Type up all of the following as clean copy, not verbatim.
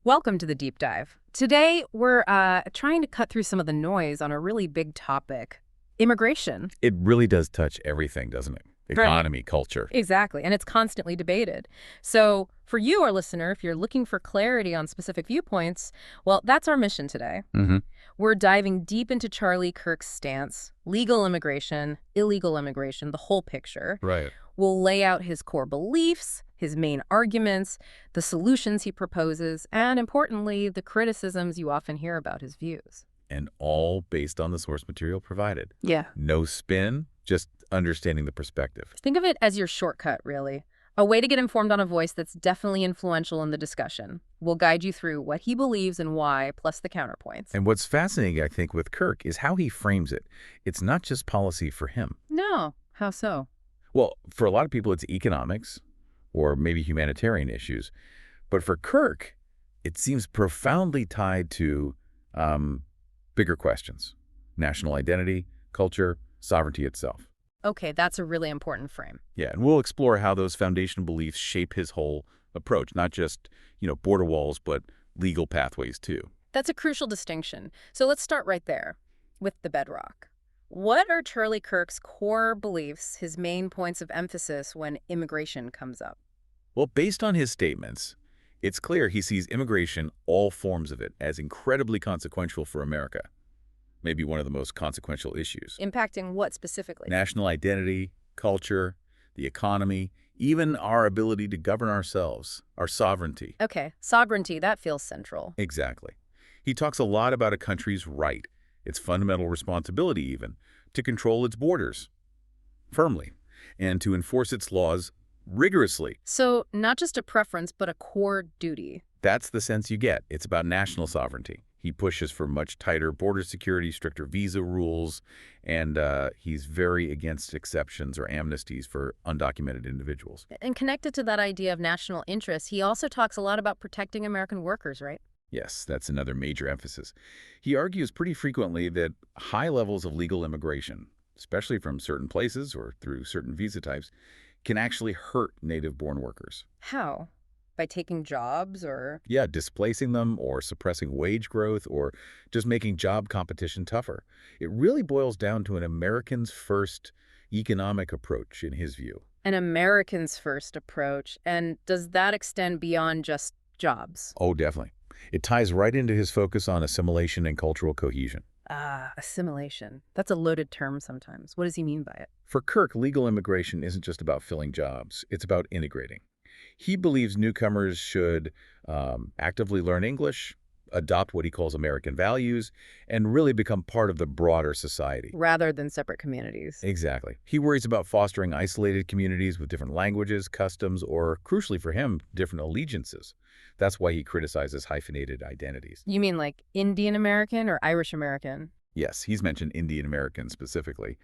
Welcome to the deep dive. Today, we're trying to cut through some of the noise on a really big topic, immigration. It really does touch everything, doesn't it? Right. Economy, culture. Exactly, and it's constantly debated. So for you, our listener, if you're looking for clarity on specific viewpoints, well, that's our mission today. Mm-hmm. We're diving deep into Charlie Kirk's stance, legal immigration, illegal immigration, the whole picture. Right. We'll lay out his core beliefs, his main arguments, the solutions he proposes, and importantly, the criticisms you often hear about his views. And all based on the source material provided. Yeah. No spin, just understanding the perspective. Think of it as your shortcut, really. A way to get informed on a voice that's definitely influential in the discussion. We'll guide you through what he believes and why, plus the counterpoints. And what's fascinating, I think, with Kirk is how he frames it. It's not just policy for him. No. How so? Well, for a lot of people, it's economics or maybe humanitarian issues. But for Kirk, it seems profoundly tied to bigger questions: national identity, culture, sovereignty itself. Okay, that's a really important frame. Yeah, and we'll explore how those foundational beliefs shape his whole approach, not just, border walls, but legal pathways too. That's a crucial distinction. So let's start right there with the bedrock. What are Charlie Kirk's core beliefs, his main points of emphasis when immigration comes up? Well, based on his statements, it's clear he sees immigration, all forms of it, as incredibly consequential for America. Maybe one of the most consequential issues. Impacting what specifically? National identity, culture, the economy, even our ability to govern ourselves, our sovereignty. Okay, sovereignty, that feels central. Exactly. He talks a lot about a country's right, its fundamental responsibility even, to control its borders firmly and to enforce its laws rigorously. So not just a preference, but a core duty. That's the sense you get. It's about national sovereignty. He pushes for much tighter border security, stricter visa rules, and he's very against exceptions or amnesties for undocumented individuals. And connected to that idea of national interest, he also talks a lot about protecting American workers, right? Yes, that's another major emphasis. He argues pretty frequently that high levels of legal immigration, especially from certain places or through certain visa types, can actually hurt native-born workers. How? By taking jobs or? Yeah, displacing them or suppressing wage growth or just making job competition tougher. It really boils down to an Americans first economic approach, in his view. An Americans first approach. And does that extend beyond just jobs? Oh, definitely. It ties right into his focus on assimilation and cultural cohesion. Assimilation. That's a loaded term sometimes. What does he mean by it? For Kirk, legal immigration isn't just about filling jobs. It's about integrating. He believes newcomers should actively learn English, adopt what he calls American values, and really become part of the broader society. Rather than separate communities. Exactly. He worries about fostering isolated communities with different languages, customs, or, crucially for him, different allegiances. That's why he criticizes hyphenated identities. You mean like Indian American or Irish American? Yes, he's mentioned Indian American specifically.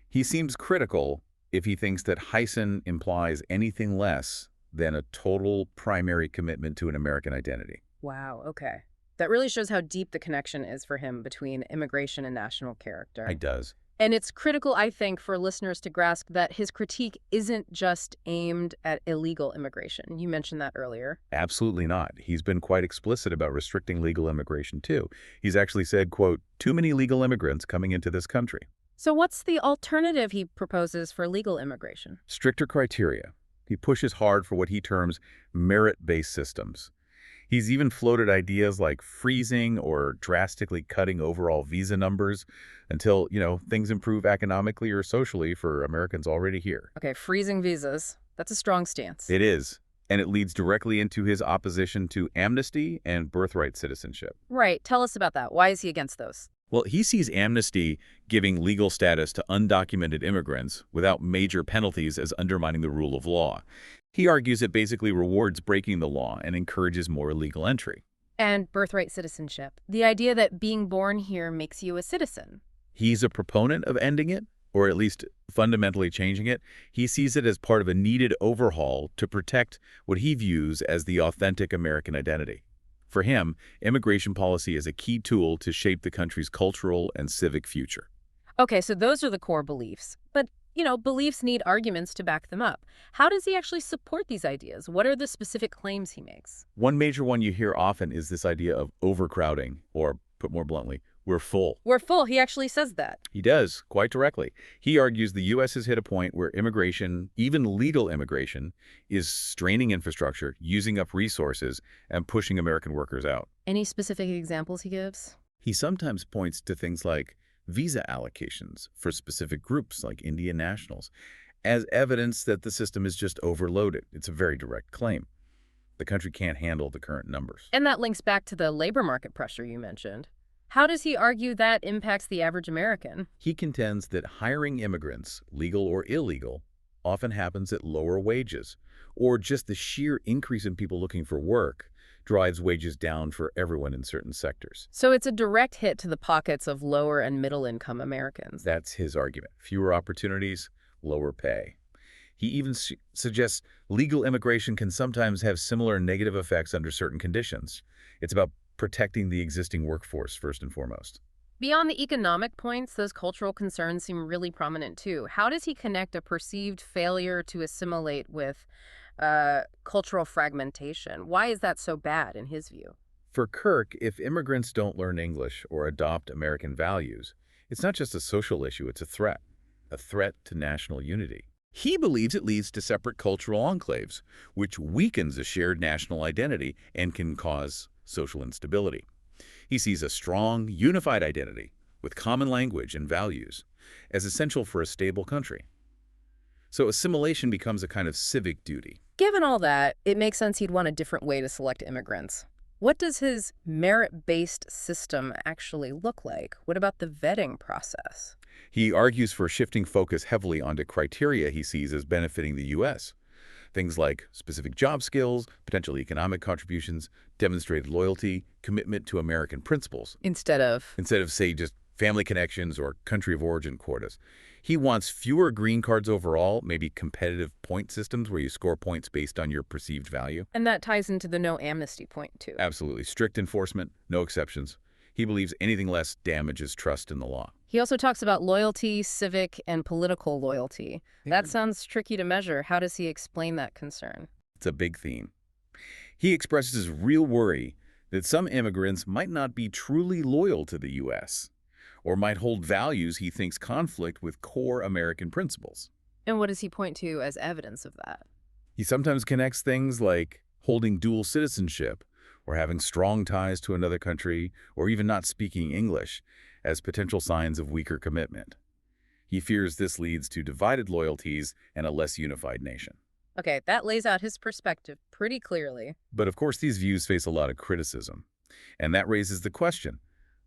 He seems critical if he thinks that hyphen implies anything less than a total primary commitment to an American identity. Wow, okay. That really shows how deep the connection is for him between immigration and national character. It does. And it's critical, I think, for listeners to grasp that his critique isn't just aimed at illegal immigration. You mentioned that earlier. Absolutely not. He's been quite explicit about restricting legal immigration, too. He's actually said, quote, "too many legal immigrants coming into this country." So what's the alternative he proposes for legal immigration? Stricter criteria. He pushes hard for what he terms merit-based systems. He's even floated ideas like freezing or drastically cutting overall visa numbers until, things improve economically or socially for Americans already here. Okay, freezing visas. That's a strong stance. It is. And it leads directly into his opposition to amnesty and birthright citizenship. Right. Tell us about that. Why is he against those? Well, he sees amnesty giving legal status to undocumented immigrants without major penalties as undermining the rule of law. He argues it basically rewards breaking the law and encourages more illegal entry. And birthright citizenship. The idea that being born here makes you a citizen. He's a proponent of ending it, or at least fundamentally changing it. He sees it as part of a needed overhaul to protect what he views as the authentic American identity. For him, immigration policy is a key tool to shape the country's cultural and civic future. Okay, so those are the core beliefs. But beliefs need arguments to back them up. How does he actually support these ideas? What are the specific claims he makes? One major one you hear often is this idea of overcrowding, or put more bluntly, we're full. We're full. He actually says that. He does, quite directly. He argues the U.S. has hit a point where immigration, even legal immigration, is straining infrastructure, using up resources, and pushing American workers out. Any specific examples he gives? He sometimes points to things like visa allocations for specific groups like Indian nationals as evidence that the system is just overloaded. It's a very direct claim. The country can't handle the current numbers. And that links back to the labor market pressure you mentioned. How does he argue that impacts the average American? He contends that hiring immigrants, legal or illegal, often happens at lower wages, or just the sheer increase in people looking for work drives wages down for everyone in certain sectors. So it's a direct hit to the pockets of lower and middle income Americans. That's his argument. Fewer opportunities, lower pay. He even suggests legal immigration can sometimes have similar negative effects under certain conditions. It's about protecting the existing workforce first and foremost. Beyond the economic points, those cultural concerns seem really prominent too. How does he connect a perceived failure to assimilate with cultural fragmentation? Why is that so bad in his view? For Kirk, if immigrants don't learn English or adopt American values, it's not just a social issue, it's a threat to national unity. He believes it leads to separate cultural enclaves, which weakens a shared national identity and can cause social instability. He sees a strong, unified identity with common language and values as essential for a stable country. So assimilation becomes a kind of civic duty. Given all that, it makes sense he'd want a different way to select immigrants. What does his merit-based system actually look like? What about the vetting process? He argues for shifting focus heavily onto criteria he sees as benefiting the U.S. Things like specific job skills, potential economic contributions, demonstrated loyalty, commitment to American principles. Instead of, Say, just family connections or country of origin quotas. He wants fewer green cards overall, maybe competitive point systems where you score points based on your perceived value. and that ties into the no amnesty point too. Absolutely. Strict enforcement, no exceptions. He believes anything less damages trust in the law. He also talks about loyalty, civic, and political loyalty. That sounds tricky to measure. How does he explain that concern? It's a big theme. He expresses his real worry that some immigrants might not be truly loyal to the U.S. or might hold values he thinks conflict with core American principles. And what does he point to as evidence of that? He sometimes connects things like holding dual citizenship or having strong ties to another country or even not speaking English as potential signs of weaker commitment. He fears this leads to divided loyalties and a less unified nation. Okay, that lays out his perspective pretty clearly. But of course, these views face a lot of criticism. And that raises the question,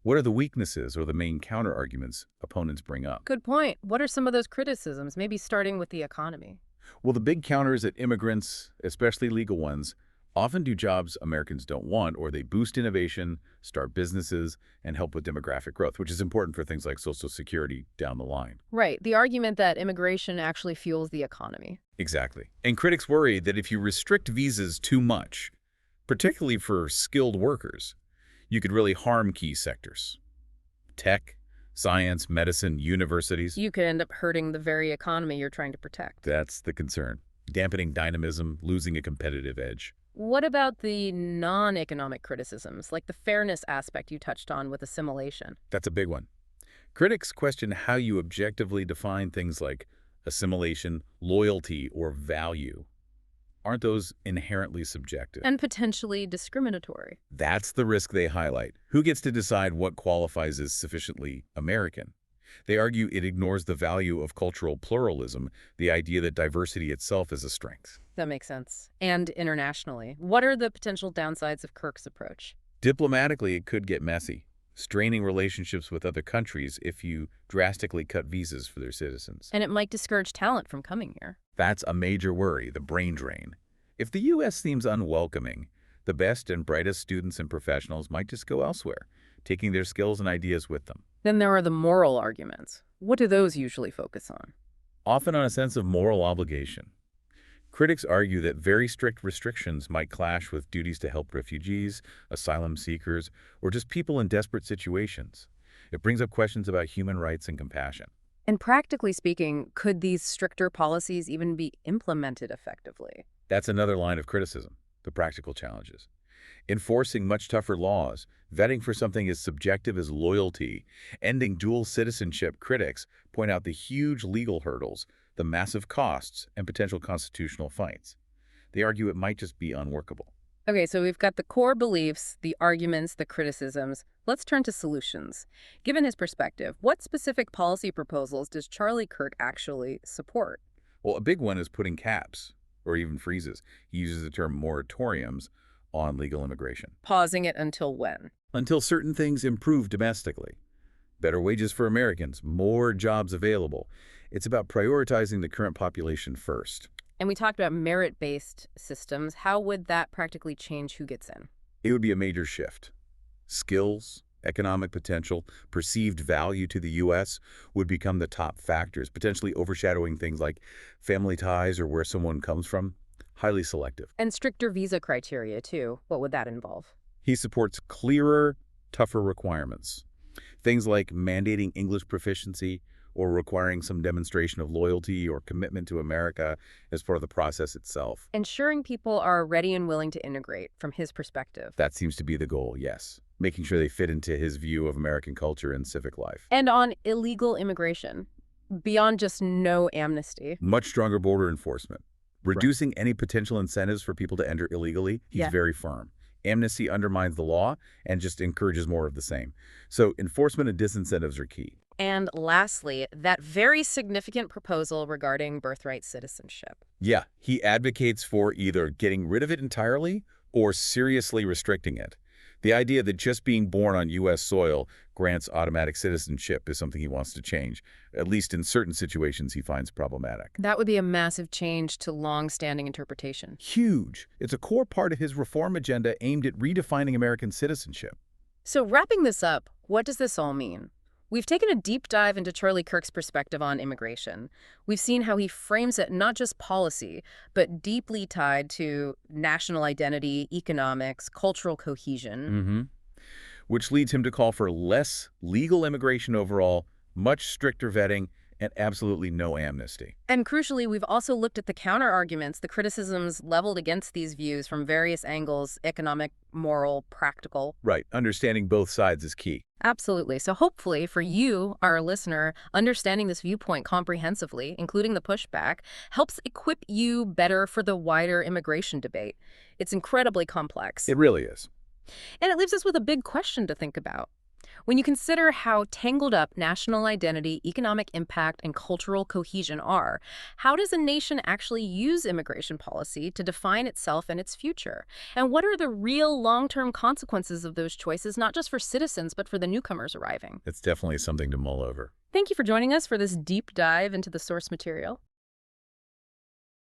what are the weaknesses or the main counter-arguments opponents bring up? Good point. What are some of those criticisms, maybe starting with the economy? Well, the big counter is that immigrants, especially legal ones, often do jobs Americans don't want, or they boost innovation, start businesses, and help with demographic growth, which is important for things like Social Security down the line. Right, the argument that immigration actually fuels the economy. Exactly. And critics worry that if you restrict visas too much, particularly for skilled workers, you could really harm key sectors. Tech, science, medicine, universities. You could end up hurting the very economy you're trying to protect. That's the concern. Dampening dynamism, losing a competitive edge. What about the non-economic criticisms, like the fairness aspect you touched on with assimilation? That's a big one. Critics question how you objectively define things like assimilation, loyalty, or value. Aren't those inherently subjective? And potentially discriminatory. That's the risk they highlight. Who gets to decide what qualifies as sufficiently American? They argue it ignores the value of cultural pluralism, the idea that diversity itself is a strength. That makes sense. And internationally, what are the potential downsides of Kirk's approach? Diplomatically, it could get messy, straining relationships with other countries if you drastically cut visas for their citizens. And it might discourage talent from coming here. That's a major worry, the brain drain. If the U.S. seems unwelcoming, the best and brightest students and professionals might just go elsewhere, taking their skills and ideas with them. Then there are the moral arguments. What do those usually focus on? Often on a sense of moral obligation. Critics argue that very strict restrictions might clash with duties to help refugees, asylum seekers, or just people in desperate situations. It brings up questions about human rights and compassion. And practically speaking, could these stricter policies even be implemented effectively? That's another line of criticism, the practical challenges. Enforcing much tougher laws, vetting for something as subjective as loyalty, ending dual citizenship. Critics point out the huge legal hurdles, the massive costs, and potential constitutional fights. They argue it might just be unworkable. Okay, so we've got the core beliefs, the arguments, the criticisms. Let's turn to solutions. Given his perspective, what specific policy proposals does Charlie Kirk actually support? Well, a big one is putting caps, or even freezes. He uses the term moratoriums on legal immigration. Pausing it until when? Until certain things improve domestically. Better wages for Americans, more jobs available. It's about prioritizing the current population first. And we talked about merit-based systems. How would that practically change who gets in? It would be a major shift. Skills, economic potential, perceived value to the U.S. would become the top factors, potentially overshadowing things like family ties or where someone comes from. Highly selective. And stricter visa criteria, too. What would that involve? He supports clearer, tougher requirements. Things like mandating English proficiency or requiring some demonstration of loyalty or commitment to America as part of the process itself. Ensuring people are ready and willing to integrate, from his perspective. That seems to be the goal, yes. Making sure they fit into his view of American culture and civic life. And on illegal immigration, beyond just no amnesty. Much stronger border enforcement. Reducing any potential incentives for people to enter illegally, he's very firm. Amnesty undermines the law and just encourages more of the same. So enforcement and disincentives are key. And lastly, that very significant proposal regarding birthright citizenship. Yeah, he advocates for either getting rid of it entirely or seriously restricting it. The idea that just being born on U.S. soil grants automatic citizenship is something he wants to change, at least in certain situations he finds problematic. That would be a massive change to long-standing interpretation. Huge. It's a core part of his reform agenda aimed at redefining American citizenship. So wrapping this up, what does this all mean? We've taken a deep dive into Charlie Kirk's perspective on immigration. We've seen how he frames it not just policy, but deeply tied to national identity, economics, cultural cohesion. Which leads him to call for less legal immigration overall, much stricter vetting, and absolutely no amnesty. And crucially, we've also looked at the counter-arguments, the criticisms leveled against these views from various angles: economic, moral, practical. Right. Understanding both sides is key. Absolutely. So hopefully for you, our listener, understanding this viewpoint comprehensively, including the pushback, helps equip you better for the wider immigration debate. It's incredibly complex. It really is. And it leaves us with a big question to think about. When you consider how tangled up national identity, economic impact, and cultural cohesion are, how does a nation actually use immigration policy to define itself and its future? And what are the real long-term consequences of those choices, not just for citizens, but for the newcomers arriving? It's definitely something to mull over. Thank you for joining us for this deep dive into the source material.